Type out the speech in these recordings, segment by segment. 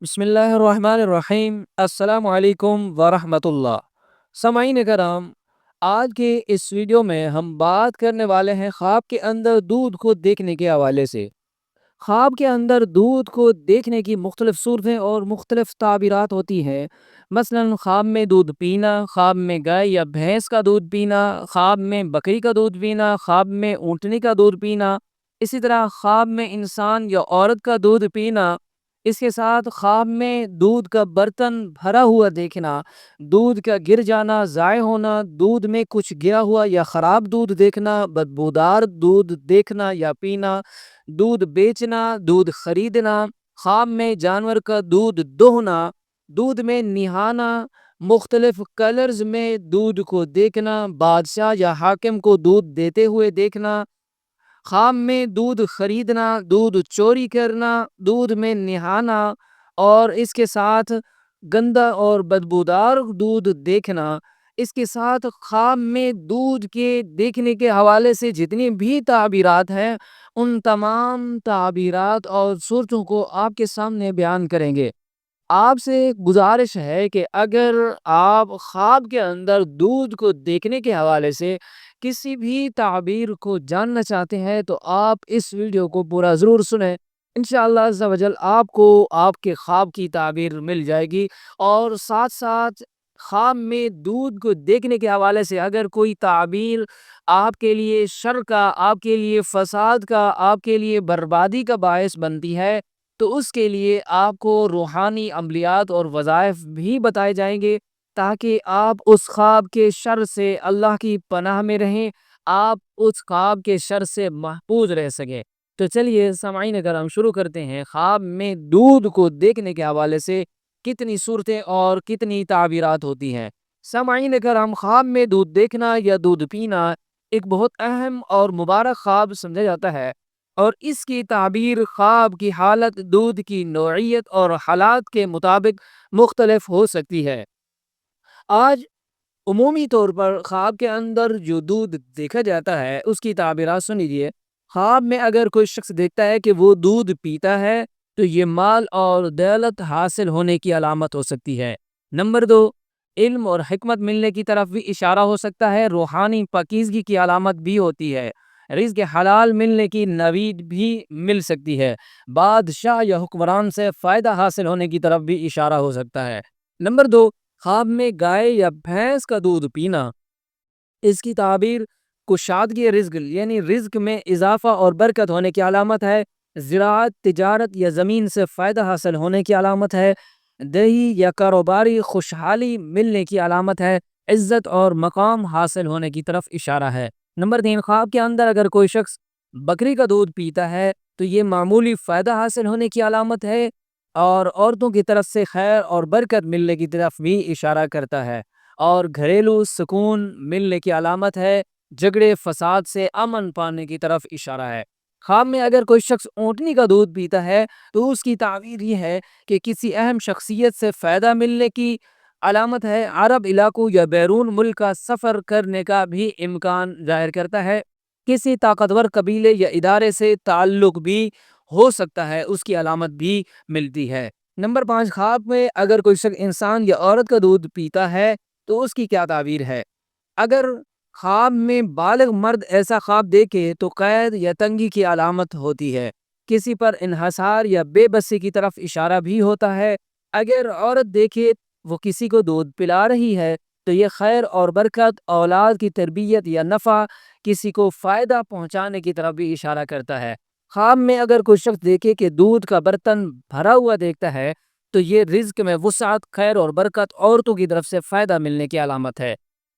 بسم اللہ الرحمن الرحیم۔ السلام علیکم ورحمۃ اللہ۔ سامعین کرام، آج کے اس ویڈیو میں ہم بات کرنے والے ہیں خواب کے اندر دودھ کو دیکھنے کے حوالے سے۔ خواب کے اندر دودھ کو دیکھنے کی مختلف صورتیں اور مختلف تعبیرات ہوتی ہیں۔ مثلا خواب میں دودھ پینا، خواب میں گائے یا بھینس کا دودھ پینا، خواب میں بکری کا دودھ پینا، خواب میں اونٹنی کا دودھ پینا، اسی طرح خواب میں انسان یا عورت کا دودھ پینا، اس کے ساتھ خواب میں دودھ کا برتن بھرا ہوا دیکھنا، دودھ کا گر جانا، ضائع ہونا، دودھ میں کچھ گرا ہوا یا خراب دودھ دیکھنا، بدبودار دودھ دیکھنا یا پینا، دودھ بیچنا، دودھ خریدنا، خواب میں جانور کا دودھ دوہنا، دودھ میں نہانا، مختلف کلرز میں دودھ کو دیکھنا، بادشاہ یا حاکم کو دودھ دیتے ہوئے دیکھنا، خواب میں دودھ خریدنا، دودھ چوری کرنا، دودھ میں نہانا اور اس کے ساتھ گندا اور بدبودار دودھ دیکھنا، اس کے ساتھ خواب میں دودھ کے دیکھنے کے حوالے سے جتنی بھی تعبیرات ہیں ان تمام تعبیرات اور صورتوں کو آپ کے سامنے بیان کریں گے۔ آپ سے گزارش ہے کہ اگر آپ خواب کے اندر دودھ کو دیکھنے کے حوالے سے کسی بھی تعبیر کو جاننا چاہتے ہیں تو آپ اس ویڈیو کو پورا ضرور سنیں۔ انشاءاللہ عز و جل آپ کو آپ کے خواب کی تعبیر مل جائے گی، اور ساتھ ساتھ خواب میں دودھ کو دیکھنے کے حوالے سے اگر کوئی تعبیر آپ کے لیے شر کا، آپ کے لیے فساد کا، آپ کے لیے بربادی کا باعث بنتی ہے تو اس کے لیے آپ کو روحانی عملیات اور وظائف بھی بتائے جائیں گے، تاکہ آپ اس خواب کے شر سے اللہ کی پناہ میں رہیں، آپ اس خواب کے شر سے محفوظ رہ سکیں۔ تو چلیے سامعین، اگر ہم شروع کرتے ہیں خواب میں دودھ کو دیکھنے کے حوالے سے کتنی صورتیں اور کتنی تعبیرات ہوتی ہیں۔ سامعین، اگر ہم خواب میں دودھ دیکھنا یا دودھ پینا ایک بہت اہم اور مبارک خواب سمجھا جاتا ہے، اور اس کی تعبیر خواب کی حالت، دودھ کی نوعیت اور حالات کے مطابق مختلف ہو سکتی ہے۔ آج عمومی طور پر خواب کے اندر جو دودھ دیکھا جاتا ہے اس کی تعبیرات سن لیجیے۔ خواب میں اگر کوئی شخص دیکھتا ہے کہ وہ دودھ پیتا ہے تو یہ مال اور دولت حاصل ہونے کی علامت ہو سکتی ہے۔ نمبر دو، علم اور حکمت ملنے کی طرف بھی اشارہ ہو سکتا ہے، روحانی پاکیزگی کی علامت بھی ہوتی ہے، رزق حلال ملنے کی نوید بھی مل سکتی ہے، بادشاہ یا حکمران سے فائدہ حاصل ہونے کی طرف بھی اشارہ ہو سکتا ہے۔ نمبر دو، خواب میں گائے یا بھینس کا دودھ پینا، اس کی تعبیر کشادگی رزق یعنی رزق میں اضافہ اور برکت ہونے کی علامت ہے، زراعت، تجارت یا زمین سے فائدہ حاصل ہونے کی علامت ہے، دیہی یا کاروباری خوشحالی ملنے کی علامت ہے، عزت اور مقام حاصل ہونے کی طرف اشارہ ہے۔ نمبر تین، خواب کے اندر اگر کوئی شخص بکری کا دودھ پیتا ہے تو یہ معمولی فائدہ حاصل ہونے کی علامت ہے، اور عورتوں کی طرف سے خیر اور برکت ملنے کی طرف بھی اشارہ کرتا ہے، اور گھریلو سکون ملنے کی علامت ہے، جھگڑے فساد سے امن پانے کی طرف اشارہ ہے۔ خواب میں اگر کوئی شخص اونٹنی کا دودھ پیتا ہے تو اس کی تعبیر یہ ہے کہ کسی اہم شخصیت سے فائدہ ملنے کی علامت ہے، عرب علاقوں یا بیرون ملک کا سفر کرنے کا بھی امکان ظاہر کرتا ہے، کسی طاقتور قبیلے یا ادارے سے تعلق بھی ہو سکتا ہے، اس کی علامت بھی ملتی ہے۔ نمبر پانچ، خواب میں اگر کوئی شخص انسان یا عورت کا دودھ پیتا ہے تو اس کی کیا تعبیر ہے؟ اگر خواب میں بالغ مرد ایسا خواب دیکھے تو قید یا تنگی کی علامت ہوتی ہے، کسی پر انحصار یا بے بسی کی طرف اشارہ بھی ہوتا ہے۔ اگر عورت دیکھے وہ کسی کو دودھ پلا رہی ہے تو یہ خیر اور برکت، اولاد کی تربیت یا نفع، کسی کو فائدہ پہنچانے کی طرف بھی اشارہ کرتا ہے۔ خواب میں اگر کوئی شخص دیکھے کہ دودھ کا برتن بھرا ہوا دیکھتا ہے تو یہ رزق میں وسعت، خیر اور برکت، عورتوں کی طرف سے فائدہ ملنے کی علامت ہے۔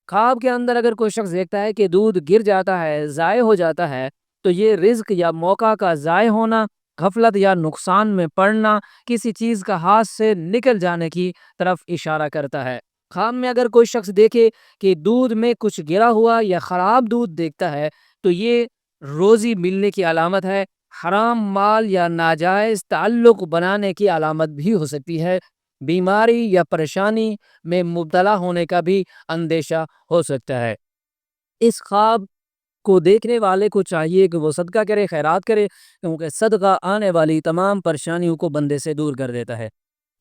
خواب کے اندر اگر کوئی شخص دیکھتا ہے کہ دودھ گر جاتا ہے، ضائع ہو جاتا ہے تو یہ رزق یا موقع کا ضائع ہونا، غفلت یا نقصان میں پڑنا، کسی چیز کا ہاتھ سے نکل جانے کی طرف اشارہ کرتا ہے۔ خواب میں اگر کوئی شخص دیکھے کہ دودھ میں کچھ گرا ہوا یا خراب دودھ دیکھتا ہے تو یہ روزی ملنے کی علامت ہے، حرام مال یا ناجائز تعلق بنانے کی علامت بھی ہو سکتی ہے، بیماری یا پریشانی میں مبتلا ہونے کا بھی اندیشہ ہو سکتا ہے۔ اس خواب کو دیکھنے والے کو چاہیے کہ وہ صدقہ کرے، خیرات کرے، کیونکہ صدقہ آنے والی تمام پریشانیوں کو بندے سے دور کر دیتا ہے۔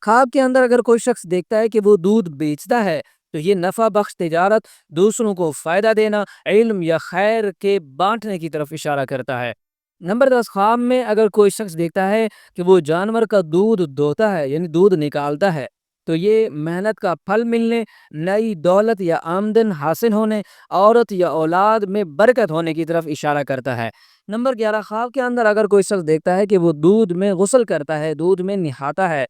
خواب کے اندر اگر کوئی شخص دیکھتا ہے کہ وہ دودھ بیچتا ہے تو یہ نفع بخش تجارت، دوسروں کو فائدہ دینا، علم یا خیر کے بانٹنے کی طرف اشارہ کرتا ہے۔ نمبر 10، خواب میں اگر کوئی شخص دیکھتا ہے کہ وہ جانور کا دودھ دوہتا ہے یعنی دودھ نکالتا ہے تو یہ محنت کا پھل ملنے، نئی دولت یا آمدن حاصل ہونے، عورت یا اولاد میں برکت ہونے کی طرف اشارہ کرتا ہے۔ نمبر 11، خواب کے اندر اگر کوئی شخص دیکھتا ہے کہ وہ دودھ میں غسل کرتا ہے، دودھ میں نہاتا ہے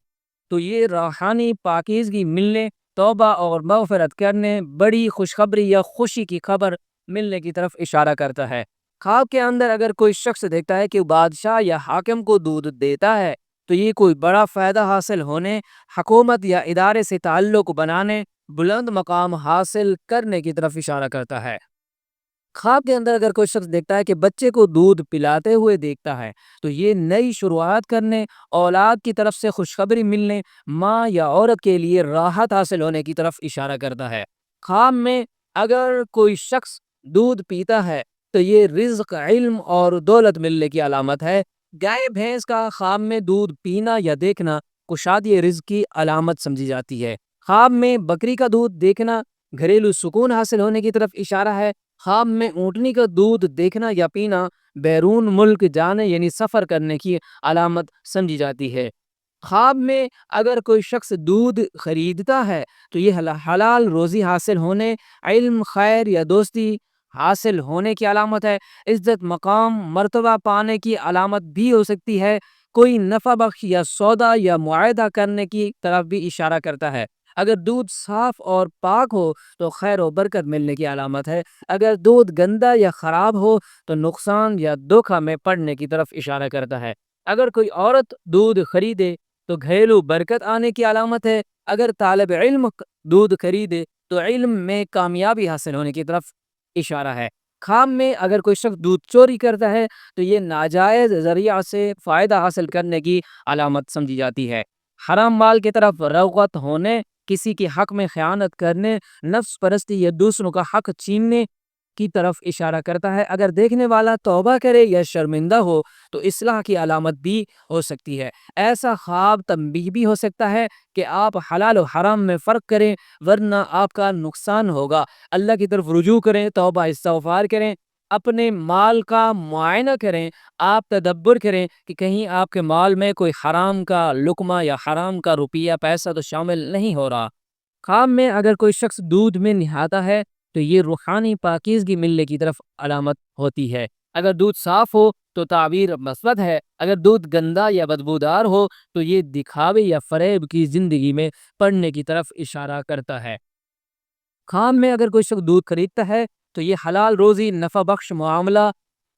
تو یہ روحانی پاکیزگی ملنے، توبہ اور مغفرت کرنے، بڑی خوشخبری یا خوشی کی خبر ملنے کی طرف اشارہ کرتا ہے۔ خواب کے اندر اگر کوئی شخص دیکھتا ہے کہ بادشاہ یا حاکم کو دودھ دیتا ہے تو یہ کوئی بڑا فائدہ حاصل ہونے، حکومت یا ادارے سے تعلق بنانے، بلند مقام حاصل کرنے کی طرف اشارہ کرتا ہے۔ خواب کے اندر اگر کوئی شخص دیکھتا ہے کہ بچے کو دودھ پلاتے ہوئے دیکھتا ہے تو یہ نئی شروعات کرنے، اولاد کی طرف سے خوشخبری ملنے، ماں یا عورت کے لیے راحت حاصل ہونے کی طرف اشارہ کرتا ہے۔ خواب میں اگر کوئی شخص دودھ پیتا ہے تو یہ رزق، علم اور دولت ملنے کی علامت ہے۔ گائے بھینس کا خواب میں دودھ پینا یا دیکھنا کشادی رزق کی علامت سمجھی جاتی ہے۔ خواب میں بکری کا دودھ دیکھنا گھریلو سکون حاصل ہونے کی طرف اشارہ ہے۔ خواب میں اونٹنی کا دودھ دیکھنا یا پینا بیرون ملک جانے یعنی سفر کرنے کی علامت سمجھی جاتی ہے۔ خواب میں اگر کوئی شخص دودھ خریدتا ہے تو یہ حلال روزی حاصل ہونے، علم، خیر یا دوستی حاصل ہونے کی علامت ہے۔ عزت، مقام، مرتبہ پانے کی علامت بھی ہو سکتی ہے۔ کوئی نفع بخش یا سودا یا معاہدہ کرنے کی طرف بھی اشارہ کرتا ہے۔ اگر دودھ صاف اور پاک ہو تو خیر و برکت ملنے کی علامت ہے۔ اگر دودھ گندا یا خراب ہو تو نقصان یا دھوکہ میں پڑنے کی طرف اشارہ کرتا ہے۔ اگر کوئی عورت دودھ خریدے تو گھریلو برکت آنے کی علامت ہے۔ اگر طالب علم دودھ خریدے تو علم میں کامیابی حاصل ہونے کی طرف اشارہ ہے۔ خواب میں اگر کوئی شخص دودھ چوری کرتا ہے تو یہ ناجائز ذریعہ سے فائدہ حاصل کرنے کی علامت سمجھی جاتی ہے۔ حرام مال کی طرف رغبت ہونے، کسی کے حق میں خیانت کرنے، نفس پرستی یا دوسروں کا حق چھیننے کی طرف اشارہ کرتا ہے۔ اگر دیکھنے والا توبہ کرے یا شرمندہ ہو تو اصلاح کی علامت بھی ہو سکتی ہے۔ ایسا خواب تنبیہ بھی ہو سکتا ہے کہ آپ حلال و حرام میں فرق کریں ورنہ آپ کا نقصان ہوگا۔ اللہ کی طرف رجوع کریں، توبہ استغفار کریں، اپنے مال کا معائنہ کریں، آپ تدبر کریں کہ کہیں آپ کے مال میں کوئی حرام کا لقمہ یا حرام کا روپیہ پیسہ تو شامل نہیں ہو رہا۔ خواب میں اگر کوئی شخص دودھ میں نہاتا ہے تو یہ روحانی پاکیزگی ملنے کی طرف علامت ہوتی ہے۔ اگر دودھ صاف ہو تو تعبیر مثبت ہے، اگر دودھ گندا یا بدبودار ہو تو یہ دکھاوے یا فریب کی زندگی میں پڑنے کی طرف اشارہ کرتا ہے۔ خواب میں اگر کوئی شخص دودھ خریدتا ہے تو یہ حلال روزی، نفع بخش معاملہ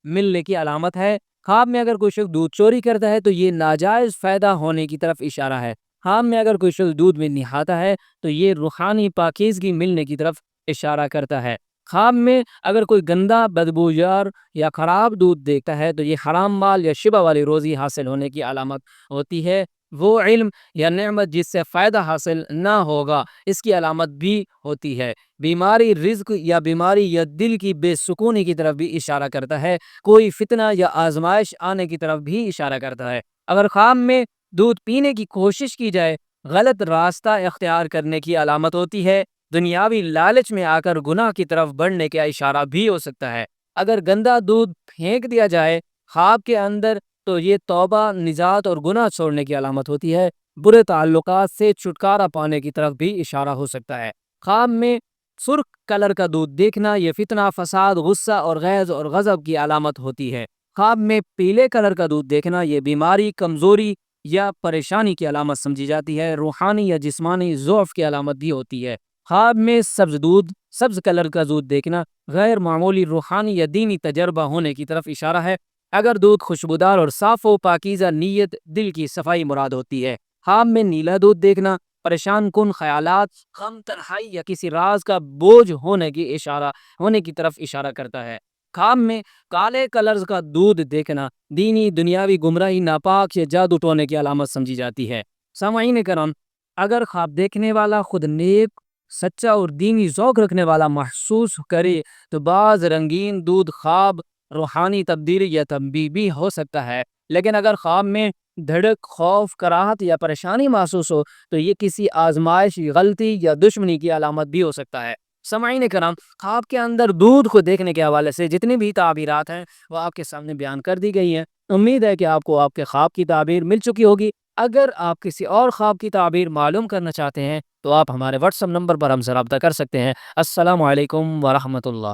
ملنے کی علامت ہے۔ خواب میں اگر کوئی شخص دودھ چوری کرتا ہے تو یہ ناجائز فائدہ ہونے کی طرف اشارہ ہے۔ خواب میں اگر کوئی شخص دودھ میں نہاتا ہے تو یہ روحانی پاکیزگی ملنے کی طرف اشارہ کرتا ہے۔ خواب میں اگر کوئی گندا، بدبوجار یا خراب دودھ دیکھتا ہے تو یہ حرام مال یا شبہ والی روزی حاصل ہونے کی علامت ہوتی ہے۔ وہ علم یا نعمت جس سے فائدہ حاصل نہ ہوگا اس کی علامت بھی ہوتی ہے۔ بیماری، رزق یا بیماری یا دل کی بے سکونی کی طرف بھی اشارہ کرتا ہے۔ کوئی فتنہ یا آزمائش آنے کی طرف بھی اشارہ کرتا ہے۔ اگر خواب میں دودھ پینے کی کوشش کی جائے غلط راستہ اختیار کرنے کی علامت ہوتی ہے۔ دنیاوی لالچ میں آ کر گناہ کی طرف بڑھنے کا اشارہ بھی ہو سکتا ہے۔ اگر گندا دودھ پھینک دیا جائے خواب کے اندر تو یہ توبہ، نجات اور گناہ چھوڑنے کی علامت ہوتی ہے۔ برے تعلقات سے چھٹکارا پانے کی طرف بھی اشارہ ہو سکتا ہے۔ خواب میں سرخ کلر کا دودھ دیکھنا یہ فتنہ، فساد، غصہ اور غیظ اور غضب کی علامت ہوتی ہے۔ خواب میں پیلے کلر کا دودھ دیکھنا یہ بیماری، کمزوری یا پریشانی کی علامت سمجھی جاتی ہے۔ روحانی یا جسمانی ضعف کی علامت بھی ہوتی ہے۔ خواب میں سبز کلر کا دودھ دیکھنا غیر معمولی روحانی یا دینی تجربہ ہونے کی طرف اشارہ ہے۔ اگر دودھ خوشبودار اور صاف ہو، پاکیزہ نیت، دل کی صفائی مراد ہوتی ہے۔ خواب میں نیلا دودھ دیکھنا پریشان کن خیالات، غم، تنہائی یا کسی راز کا بوجھ ہونے کی طرف اشارہ کرتا ہے۔ خواب میں کالے کلرز کا دودھ دیکھنا دینی دنیاوی گمراہی، ناپاک یا جادو ٹونے کی علامت سمجھی جاتی ہے۔ سامعین کرام، اگر خواب دیکھنے والا خود نیک، سچا اور دینی ذوق رکھنے والا محسوس کرے تو بعض رنگین دودھ خواب روحانی تبدیلی یا تنبیہ بھی ہو سکتا ہے۔ لیکن اگر خواب میں دھڑک، خوف، کراہت یا پریشانی محسوس ہو تو یہ کسی آزمائش، غلطی یا دشمنی کی علامت بھی ہو سکتا ہے۔ سامعین کرام، خواب کے اندر دودھ کو دیکھنے کے حوالے سے جتنی بھی تعبیرات ہیں وہ آپ کے سامنے بیان کر دی گئی ہیں۔ امید ہے کہ آپ کو آپ کے خواب کی تعبیر مل چکی ہوگی۔ اگر آپ کسی اور خواب کی تعبیر معلوم کرنا چاہتے ہیں تو آپ ہمارے واٹس ایپ نمبر پر ہم سے رابطہ کر سکتے ہیں۔ السلام علیکم ورحمۃ اللہ۔